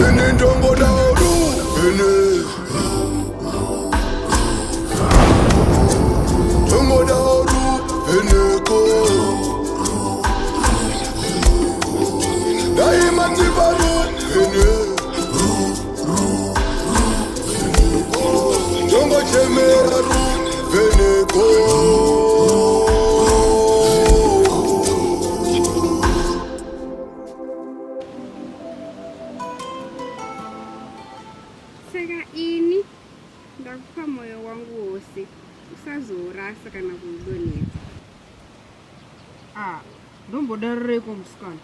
Ine ndongo daru ine ndongo daru Ruvheneko daima tibaru ine ndongo chemera Ruvheneko. Saka ini ndakupa moyo wangu wose, usazorasa kana kuidonhedza. Ndombodareko musikana.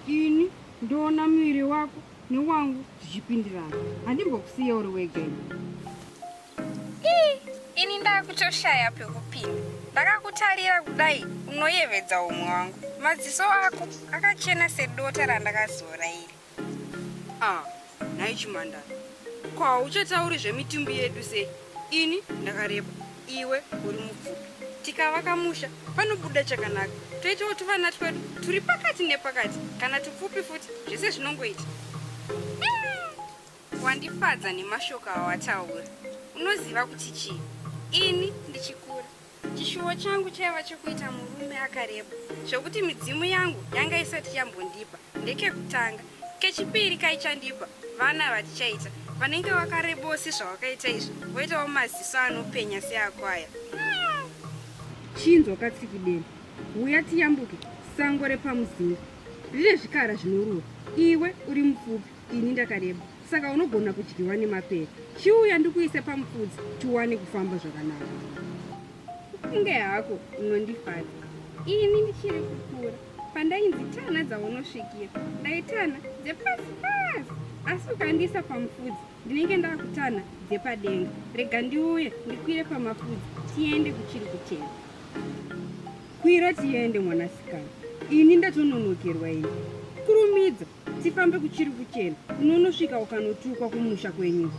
Ini ndoona muviri wako newangu zvichipindirana. Handimbokusiya uri wega. Ini ndakutoshaya pekupinda. Ndakakutarira kudai unoyevedza umwe wangu. Madziso ako akachena sedota randakazora iri. Nhai Chimandara. Kwa uchatauri zvemitumbi yedu sei? Ini ndakareba, iwe uri mupfupi. Tikavaka musha panobuda chakanaka. Toitawo tuvana twedu turi pakati nepakati, kana tupfupi futi zvese zvinongoita. Wandifadza nemashoko awataura. Unoziva kuti chii? Ini ndichikura, chishuwo changu chaiva chokuita murume akareba, zvokuti midzimu yangu yanga isati yambondipa ndekekutanga. Kechipiri kaichandipa vana vatichaita vanenge vakarebosi zvawakaita izvi, voitawo maziso anopenya seako aya. Chinzwa katsikideni. Uya tiyambuke sango repamuzinga. Rine zvikara zvinorura. Iwe uri mupfupi, ini ndakareba. Saka unogona kudyiwa nemapere. Chiuya ndikuise pamufudzi tiwane kufamba zvakanaka. Kunge hako unondifadza. Ini ndichiri kukura, pandainzi tana dzaunosvikira, ndaitana dzepasi-pasi. Asi ukandiisa pamufudzi, ndinenge ndakutana dzepadenga. Rega ndiuye ndikwire pamafudzi, tiende kuchiri kuchena. Kwira tiende mwanasikana. Ini ndatononokerwa ini. Kurumidza, tifambe kuchiri kuchena. Unonosvika ukanotukwa kumusha kwenyu.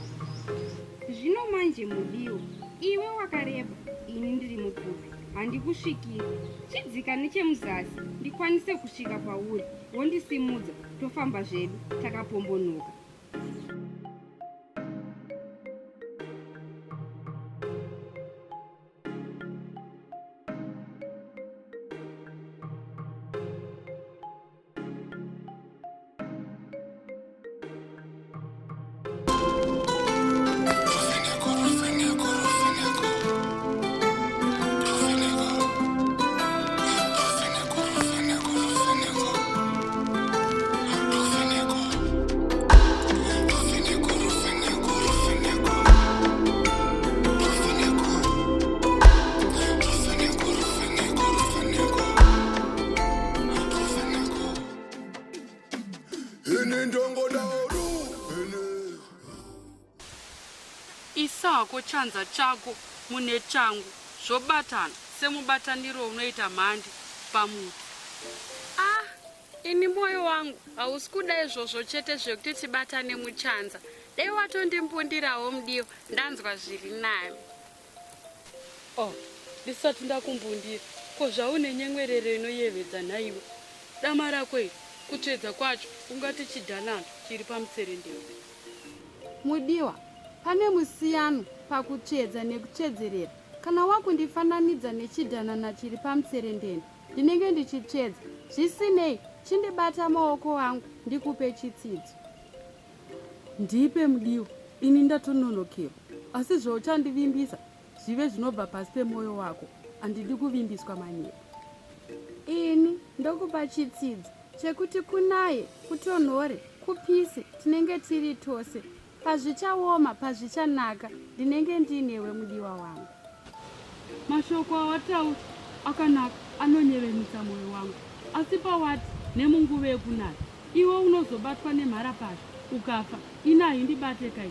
Zvino manje mudiwa, iwe wakareba, ini ndiri mupfupi. Handikusvikiri. Chidzika nechemuzasi, ndikwanise kusvika pauri. Wondisimudza, tofamba zvedu, takapombonoka. Isako chanza chako mune changu zvobatana semubataniro unoita mhandi pamuti. Ini moyo wangu hausi kuda izvozvo chete zvekuti tibatane muchanza. Dai watondimbundirawo mudiwa, ndanzwa zviri nani. Ndisati ndakumbundira. Ko zvaune nyemwerero inoyevedza naiwe. Dama rako iri kutsvedza kwacho ungati chidhanana chiri pamutserendero. Mudiwa, pane musiyano pakutsvedza nekutsvedzerera. Kana wakundifananidza nechidhanana chiri pamutserendero, ndinenge ndichitsvedza. Zvisinei, chindibata maoko angu ndikupe chitsidzo. Ndipe mudiwa, ini ndatononokerwa. Asi zvauchandivimbisa zvive zvinobva pasi pemwoyo wako. Handidi kuvimbiswa manyepo. Ini ndokupa chitsidzo chekuti kunaye, kutonhore, kupise, tinenge tiri tose. Pazvichaoma, pazvichanaka, ndinenge ndinewe mudiwa wangu. Mashoko awataura akanaka, anonyevenisa moyo wangu. Asi pawati nemunguva yekunaya, iwe unozobatwa nemharapasha ukafa. Ina haindibate kai.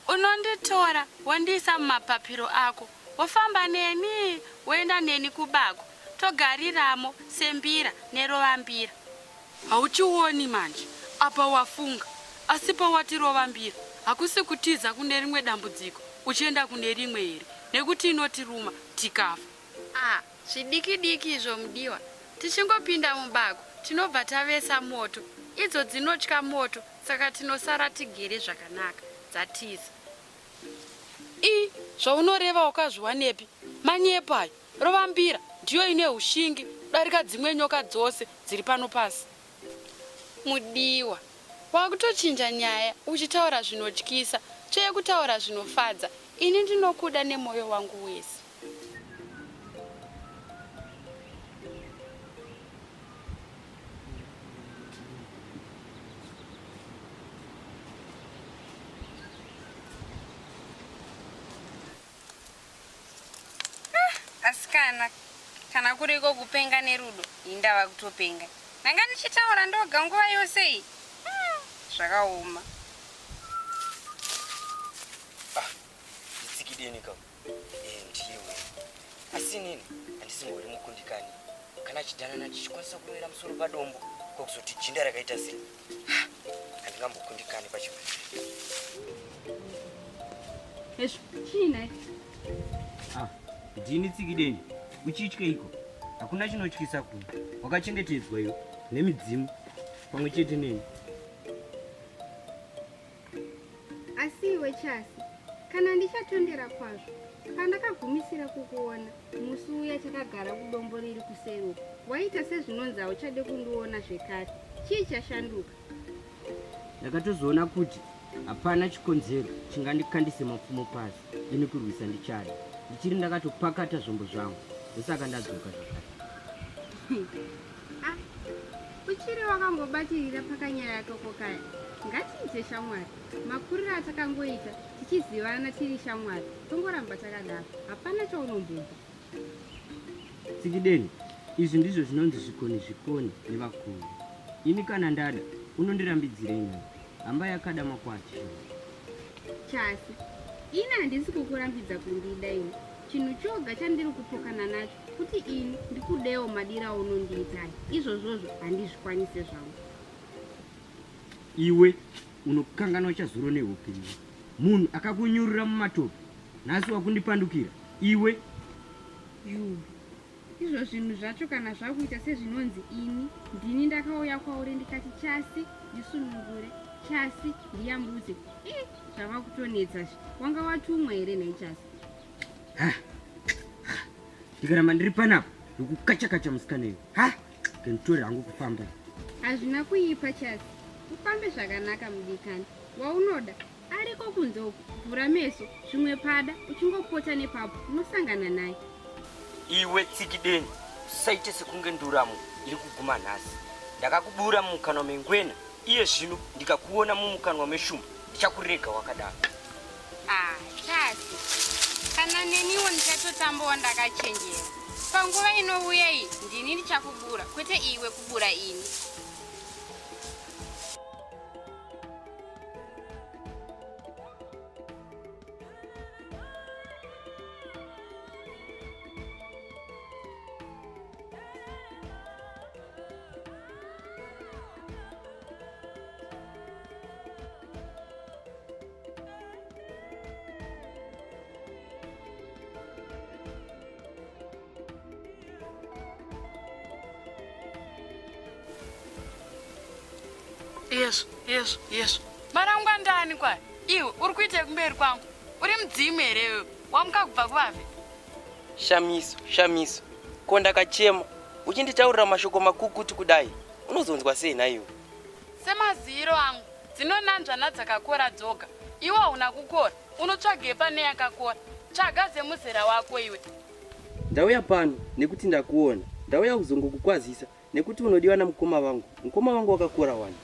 Unonditora wondiisa mumapapiro ako, wofamba neni, woenda neni kubako, togariramo sembira nerovambira. Hauchioni manje, apa wafunga. Asi pawatirovambira, hakusi kutiza kune rimwe dambudziko, uchienda kune rimwe here, nekuti inotiruma tikafa. Zvidiki-diki izvo mudiwa. Tichingopinda mubako, tinobva tavesa moto. Idzo dzinotya moto, saka tinosara tigere zvakanaka. Dzatiza. Zvaunoreva wakazviwanepi? Manyepo ayo, rovambira, ndiyo ine ushingi, kudarika dzimwe nyoka dzose dziri pano pasi. Mudiwa, wakutochinja nyaya, uchitaura zvinotyisa, cheye kutaura zvinofadza. Ini ndinokuda nemwoyo wangu wese. Asikana, kana kuriko kupenga nerudo, indava kutopenga. Nanga ndichitaura ndoga nguva yose iyi. Zvakaoma. Nditsikideni ka. Ndiwe. Asi nini? Handisingori mukundikani. Kana chidhanana chichikwanisa kuwera musoro padombo, kokuzoti jinda rakaita sei. Handingambokundikani pachimwe. China. Ndini Tsikideni, uchityeiko? Hakuna chinotyisa kuno. Wakachengetedzwa iwe nemidzimu pamwe chete neni. Asi iwe Chasi, kana ndichatondera kwazvo, pandakagumisira kukuona, musi uya takagara kudombo riri kusero, waita sezvinonzi hauchade kundiona zvekare. Chii chashanduka? Ndakatozoona kuti hapana chikonzero chingandikandise mapfumo pasi, ini kurwisa ndichada. Ndichiri ndakatopakata zvombo zvangu, ndosaka ndadzoka zvakare. Uchiri wakangobatirira pakanyaya kako kaya. Ngatiite shamwari. Makuriro atakangoita, tichizivana tiri shamwari. Tongoramba takadaro. Hapana chaunombobva. Tsikideni, izvi ndizvo zvinonzi zvikoni nevakuru. Ini kana ndada, unondirambidzirei nyaya. Hamba yakada makwati. Chasi, ini handisi kukurambidza kundida ini. Chinhu choga chandiri kupokana nacho kuti ini ndikudewo madira aunondiitai. Izvozvozvo handizvikwanise zvangu. Iwe unokanganwa chazuro neupenyu. Munhu akakunyurira mumatope, nhasi wakundipandukira. Iwe izvo zvinhu zvacho kana zvakuita sezvinonzi ini ndini ndakauya kwauri ndikati Chasi ndisunungure, Chasi ndiyambudze. Zvava kutonetsa. Wanga watumwa here nhai Chasi? ndikaramba ndiri panapa ndokukacha-kacha musikaneyo. Kenditori hangu kufamba. Hazvina kuipa Chasi. Ufambe zvakanaka mudikani. Waunoda ariko kunze uku, vhura meso, zvimwe pada, uchingopota nepapo, unosangana naye. Iwe Tsikideni, usaite sekunge nduramo iri kuguma nhasi. Ndakakubura mumukanwa mengwena, iye zvino ndikakuona mumukanwa meshumba, ndichakurega wakadaro. Chasi, kana neniwo ndichatotambawo ndakachenjera. Panguva inouya iyi, ndini ndichakubura, kwete iwe kubura ini. Yesu. Marangwa ndani kwa? Iwe uri kuite kumberi kwangu. Uri mudzimu here iwe? Wamuka kubva kuvapi? Shamiso. Ko ndakachema. Uchinditaurira mashoko makukutu kudai. Unozonzwa sei naiwe? Semaziro angu. Dzinonanzva nadzakakora dzoga. Iwe hauna kukora. Unotsvage pane yakakora. Tsvaga zemuzera wako iwe. Ndauya pano nekuti ndakuona. Ndauya kuzongokukwazisa nekuti unodiwa namukoma wangu. Mukoma wangu wakakora wani.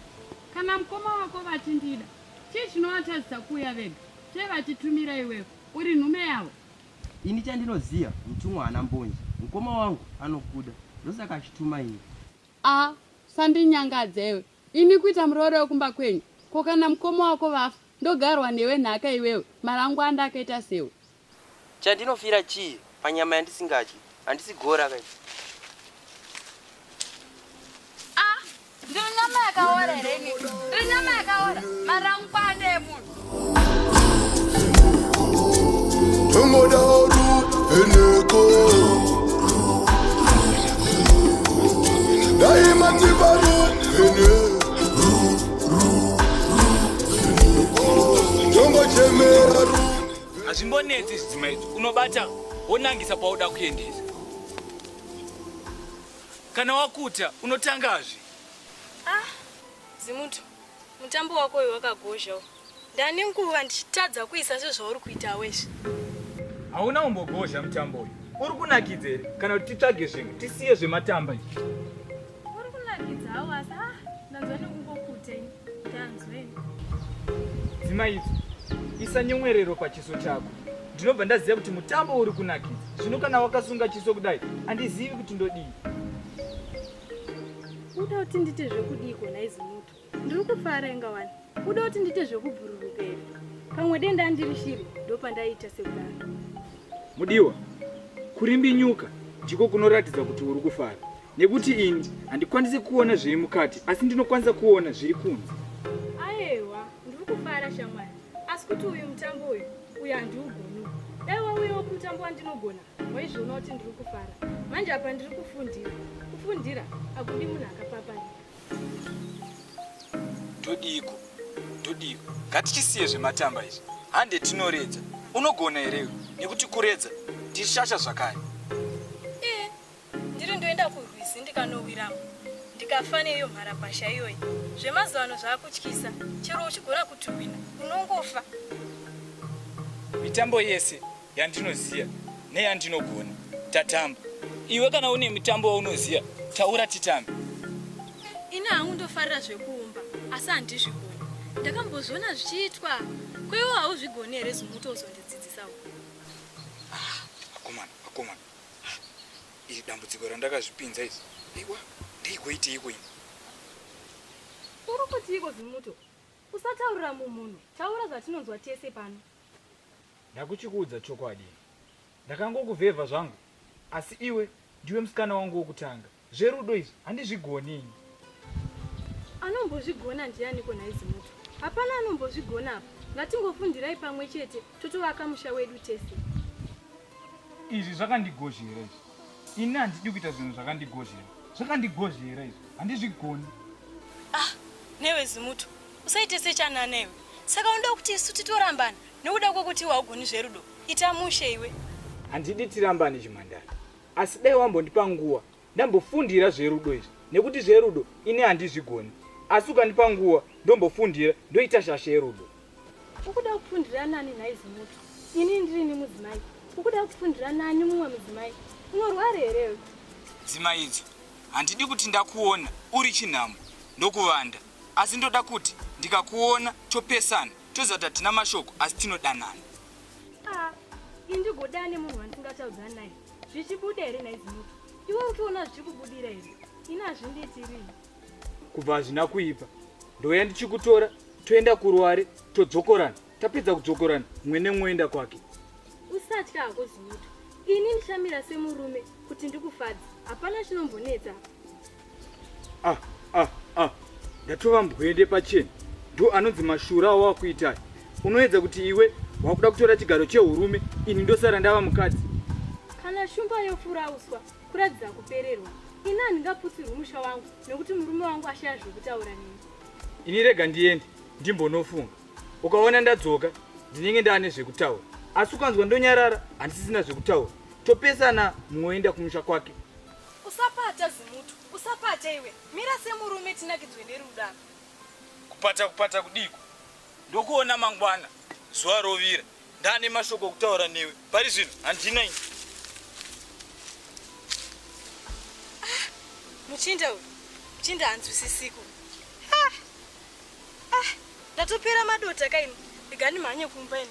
Kana mukoma wako vachindida, chii chinovatadzisa kuuya vega? Chee vachitumira iwewe, uri nhume yavo? Ini chandinoziya, mutumwa hana mbonje. Mukoma wangu anokuda, ndosaka achituma ini. Sandinyangadza iwe. Ini kuita murooro wekumba kwenyu. Ko kana mukoma wako vafa, ndogarwa newe nhaka iwewe, marangwanda akaita sewe. Chandinofira chii panyama yandisingadyi? Handisi gora kai. Ndiri nyama yakaora here ini? Ndiri nyama yakaora? Marangwanda emunhu. Ruvheneko daima ndiva Ruvheneko. Ndongochemera Ruvheneko. Hazvimbonetsi zvidzima idzi, unobata wonangisa pauda kuendesa. Kana wakuta unotangazve. Zimuto, mutambo wako uyu wakagozhawo. Ndane nguva ndichitadza kuisa sezvauri kuita wezve. Hauna umbogozha mutambo uyu. Uri kunakidza here kana kuti titsvage zvimwe tisiye zvematamba izvi? Uri kunakidza hawo asi ndanzwa nekungokuta ini. Ndanzweni. Dzima idzi, isa nyemwerero pachiso chako. Ndinobva ndaziva kuti mutambo uri kunakidza. Zvino kana wakasunga chiso kudai, handizivi kuti ndodii. Uda kuti ndite zvekudii kona Zimuto? Ndiri kufara inga wani. Uda kuti ndite zvekubhururuka here? Pamwe denda ndiri shiri ndopandaita sekudaro. Mudiwa, kurimbinyuka ndiko kunoratidza kuti uri kufara. Nekuti ini handikwanisi kuona zviri mukati, asi ndinokwanisa kuona zviri kunze. Aiwa, ndiri kufara shamwari. Asi kuti uyu mutambo uyu handiugoni. Dai wauyawo kumutambo wandinogona, waizviona kuti ndiri kufara. Manje apa ndiri kufundira. Kufundira akudi munhu akapaparika. Todiko, ngatichisiye zvematamba izvi. Hande tinoredza. Unogona here nekuti kuredza tishasha zvakare. Ndiri ndoenda kurwizi ndikanowiramo. Ndikafa neyo Mharapasha iyoyi. Zvemazuva ano zvaakutyisa. Chero uchigona kutuwina, unongofa. Mitambo yese yandinoziya neyandinogona tatamba. Iwe kana une mitambo waunoziya, taura titambe. Ina hangu ndofarira zvekuumba, asi handizvigoni. Ndakambozviona zvichiitwa. Kwaiwo hauzvigoni here Zimuto uzondidzidzisawo? Akomana. Iri dambudziko randakazvipinza izvi. Iwa, ndeigoiteiko ini? Uri kutiiko Zimuto? Usataurira mumunhu, taura zvatinonzwa tese pano. Ndakuchikuudza chokwadi. Ndakangokuvhevha zvangu, asi iwe ndiwe musikana wangu wokutanga. Zverudo izvi handizvigoni ini. Anombozvigona ndiani kona Zimuto? Hapana anombozvigona apa. Ngatingofundirai pamwe chete totovaka musha wedu tese. Izvi zvakandigozhera izvi. Ini handidi kuita zvinhu zvakandigozhera. Zvakandigozhera izvi. Handizvigoni. Newe Zimuto, usaite sechana newe. Saka unoda kuti isu titorambana nekuda kwokuti haugoni zverudo. Ita mushe iwe. Handidi tirambane chimhandara. Asi dai wambondipa nguva, ndambofundira zverudo izvi. Nekuti zverudo ini handizvigoni. Asi ukandipa nguva, ndombofundira, ndoita shasha yerudo. Ukuda kufundira nani naye Zimuto? Ini ndirini mudzimai. Ukuda kufundira nani mumwe mudzimai? Unorwara here? Dzima idzi, handidi kuti ndakuona uri chinhambwe ndokuvanda. Asi ndoda kuti ndikakuona topesana, tozata tina mashoko asi tinodanana. Indigodane munhu wandingataudzana naye. Zvichibuda here naye Zimuto? Iwe uchiona zvichikubudira here? Ini hazvinditiri. Kubva hazvina kuipa. Ndoya ndichikutora, toenda kuruware, todzokorana. Tapedza kudzokorana, mumwe nemwoenda kwake. Usatya hako Zimuto. Ini ndichamira semurume kuti ndikufadze. Hapana chinombonetsa. Ndatova mbwende pachena. Ndo anonzi mashura wakuitai. Unoedza kuti iwe wakuda kutora chigaro chehurume, ini ndosara ndava mukadzi. Kana shumba yofura uswa, kuratidza kupererwa. Ini handingaputsirwi musha wangu nekuti murume wangu ashaya zvekutaura neni. Ini rega ndiende, ndimbonofunga. Ukaona ndadzoka, ndinenge ndaane zvekutaura. Asi ukanzwa ndonyarara, handisisina zvekutaura. Topesana mwoenda kumusha kwake. Usapata Zimuto, usapata iwe. Mira semurume tinakidzwe nerudano. Kupata kudiko. Ndokuona mangwana, zuva rovira. Ndaane mashoko okutaura newe. Pari zvino, handina ini. Muchinda uyu, muchinda hanzwisisiko. Ndatopera madota kaini, igani mhanye kumba ini.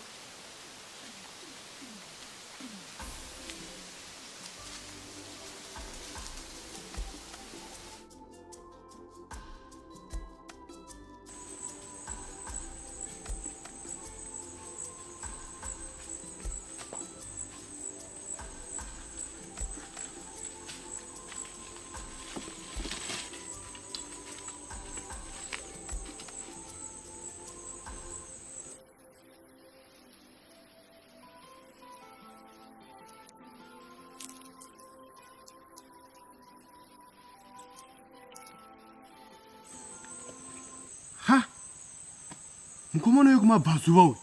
mukomana wekumabvazuva uyu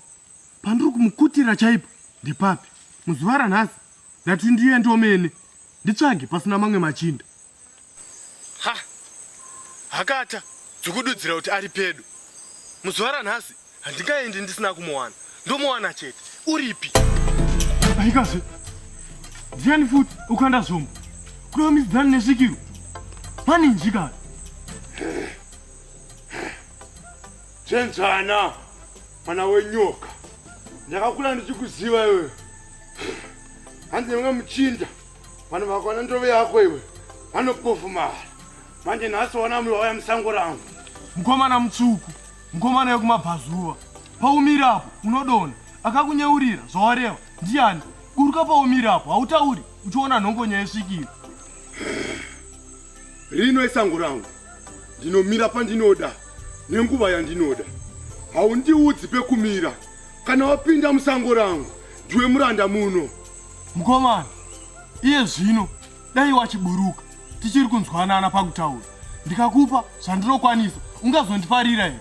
pandiri kumukutira chaipo ndipapi muzuva ranhasi ndati ndiende omene nditsvage pasina mamwe machinda. Ha, hakata dzikududzira kuti ari pedo. Muzuva ranhasi handingaendi ndisina kumuwana. Ndomuwana chete. Uripi? Aikaze ndiani futi ukanda zombo kuno mizidzani nesvikiro pane njikari Chenzana mwana wenyoka. Ndakakula ndichikuziva iwe. Hanzi nemwe muchinda. Vanhu vakaona ndove yako iwe. Vanopofumara. Manje nhasi wana wauya musango rangu. mukomana mutsvuku mukomana wekumabvazuva paumirapo unodona akakunyeurira zvawareva ndiani kuruka paumirapo hautauri uchiona nhongonya yesvikiro. Rino isango rangu. Ndinomira pandinoda. Nenguva yandinoda. Haundiudzi pekumira. Kana wapinda musango rangu ndiwe muranda muno. mukomana iye zvino dai wachiburuka tichiri kunzwanana pakutaura ndikakupa zvandinokwanisa ungazondiparira here?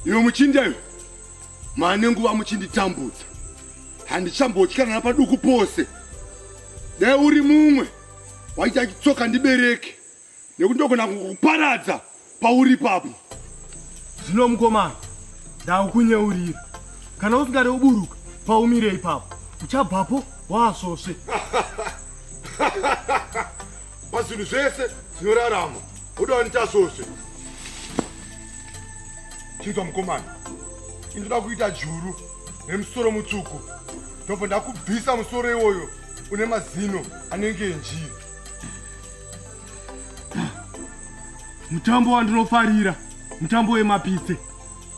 Iwe muchinda iwe. Mane nguva muchinditambudza. Handichambotyana napaduku pose. Dai uri mumwe waita chitsoka ndibereke. Nekuti ndogona kukuparadza pauri papo. Zvino mukomana ndakukunyeurira kana usingade uburuka paumire ipapo uchabvapo wasvosve. Pazvinhu zvese zvinorarama uda nditasvosve. Chinzwa mukomana, indoda kuita juru nemusoro mutsvuku. Ndobva ndakubvisa musoro iwoyo une mazino anenge enjiri. Mutambo wandinofarira mutambo wemapitse.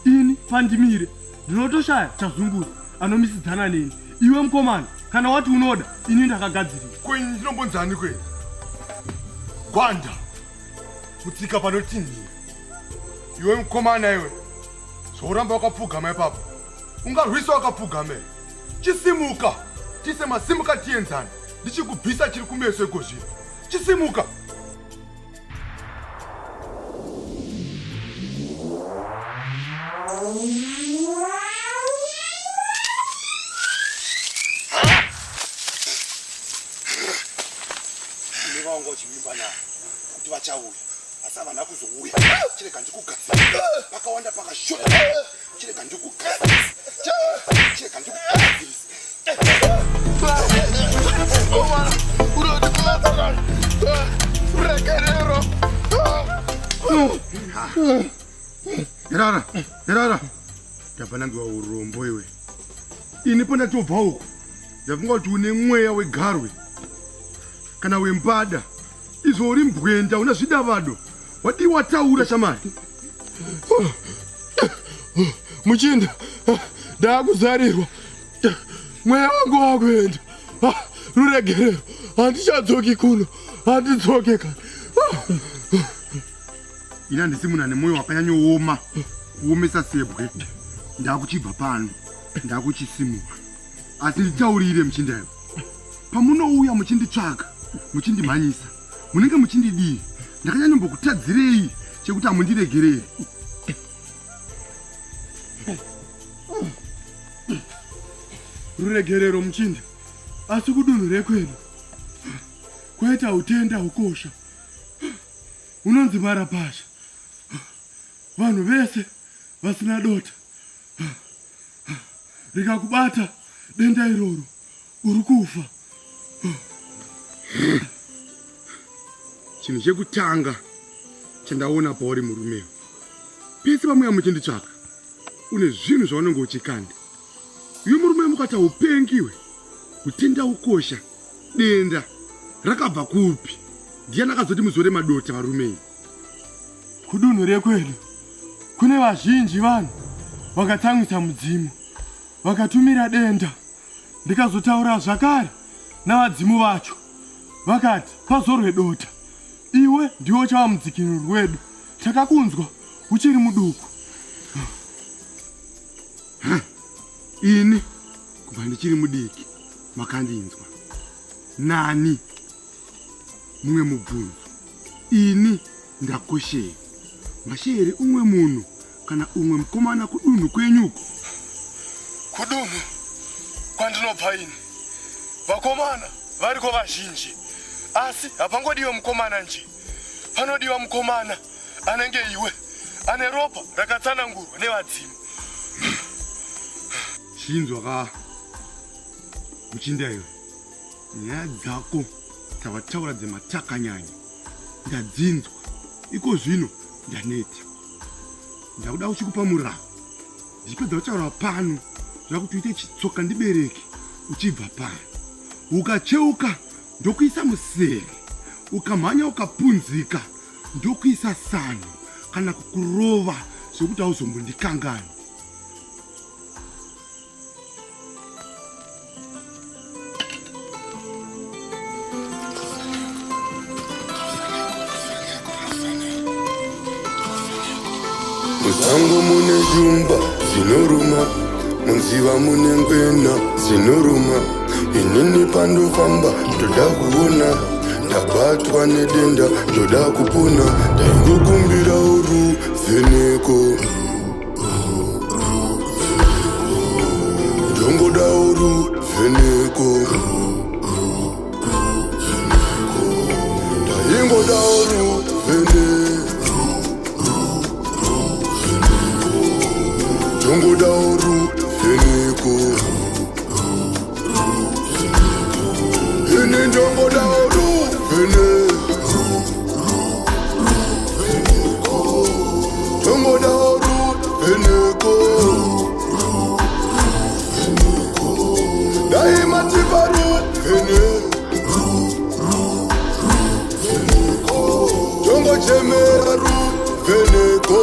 Ini pandimire ndinotoshaya chazunguza anomisidzana neni. Iwe mukomana kana wati unoda ini ndakagadzirira. Kwenyu ndinombonzani kwenyu? Gwanda kutsika panotinhira. Iwe mukomana iwe zvoramba wakapfugama ipapo ungarwisa wakapfugama. Chisimuka tise masimuka tienzana ndichikubvisa chiri kumeso ikozvino. Chisimuka. Ndivanga chimimba nayo kuti vachauya asi havana kuzouya. Chirega ndikugadzirisa pakawanda pakashota. Chirega ndikugadzirisa. Chirega ndikugadzirisa. Herara ndabva nangiwa urombo iwe. Ini pandatobva uko ndafunga kuti une mweya wegarwe kana wembada. Izvo uri mbwenda una zvidavado. Wadi wataura shamari. Muchinda ndakuzarirwa mweya wangu wakuenda. Ruregerero handichadzoki kuno handidzoke kana. Ina handisi munhu ane mwoyo wakanyanyooma kuomesa sebwe. Ndakuchibva pano ndakuchisimuka. Asi nditaurire muchindayo. Pamunouya muchinditsvaka muchindimhanyisa munenge muchindidii? Ndakanyanyombokutadzirei chekuti hamundiregerere? Ruregerero muchinda asi kudunhu rekwedu kwaita utenda ukosha unonzi Mharapasha. Vanhu vese vasina dota rikakubata denda iroro uri kufa. Chinhu chekutanga chandaona pauri murumewo, pese pamwe muchinditsvaka une zvinhu zvaunenge uchikanda. Iwe murume mukati haupengiwe, utenda ukosha, denda rakabva kupi? Ndiani akazoti muzore madota varume? Kudunhu rekwedu kune vazhinji vanhu vakatsamwisa mudzimu vakatumira denda. Ndikazotaura zvakare navadzimu vacho vakati pazorwe dota iwe ndiwo chava mudzikinuri wedu. Takakunzwa uchiri muduku. Ini kubva ndichiri mudiki makandinzwa. Nani mumwe mubvunzo ini ndakoshei mashere umwe munhu kana umwe mukomana kudunhu kwenyuko. Kudunhu kwandinobva ini vakomana variko vazhinji, asi hapangodiwa mukomana nje, panodiwa mukomana anenge iwe ane ropa rakatsanangurwa nevadzimu. Chinzwa ka muchindayo, nyaya dzako dzavataura dzematakanyanya ndadzinzwa, iko zvino ndaneta. Ndakuda uchikupa muraho, ndichipedza kutaura pano zvakuti uite chitsoka ndibereke uchibva pano. Ukacheuka ndokuisa musere, ukamhanya ukapunzika ndokuisa sano kana kukurova zvokuti hauzombondikangani. Musango mune jumba zinoruma, munziva mune ngwena zinoruma. Inini pandofamba ndoda kuona, ndabatwa nedenda ndoda kupona. Ndaingokumbira Ruvheneko, ndongoda Ruvheneko, ndaingoda Ruvheneko. Ndongoda Ruvheneko, ini ndongoda Ruvheneko, ndongoda Ruvheneko, ndaimatipa Ruvheneko, ndongochemera Ruvheneko.